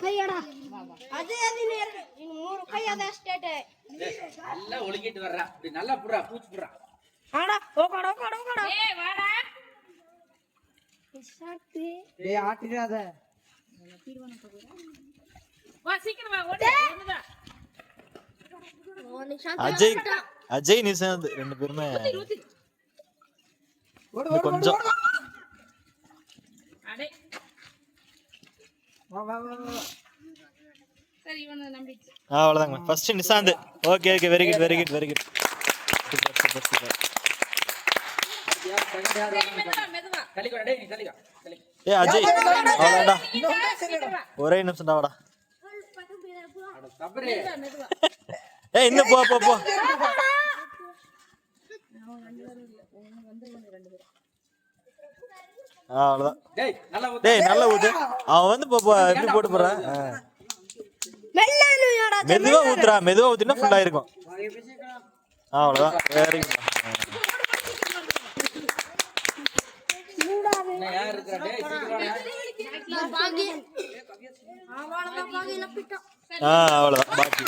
கையடா அது அது மூணு கை அத ஸ்டேட் நல்லா ஒளிக்கிட்டு வர்றா இப்படி நல்லா புடுறா பூச்சி புடுறா ஆடா ஓகடா ஏய் வாடா ஷாட் டேய் ஆட்டிராத வா சீக்கிரம் வா ஓடு ஒண்ணுடா அஜய் நிஷாந்த் ரெண்டு பேருமே ஓடு கொஞ்சம் அடே வா சரி இவனை நம்பிச்சு அவ்வளவுதாங்க first Nishant okay very good super மெதுவா தள்ளிக்கோ டேய் நீ தள்ளிக்கோ ஏ அஜய் அவ்வளவுடா ஒரே நிமிஷம் வாடா அட சபரே மெதுவா ஏய் இன்னும் போ அவ்வளவுதான் டேய் நல்லா ஊத்து அவன் வந்து எப்படி போட்டு போறான் மெல்லனுடா மெதுவா ஊத்தினா ஃபுல்லா இருக்கும் அவ்வளவுதான் வெரி குட் யார் இருக்கா டேய் சீக்கிரம் பாகி அவளதான் பாகி லப்பிட்டா அவ்வளவுதான் பாக்கி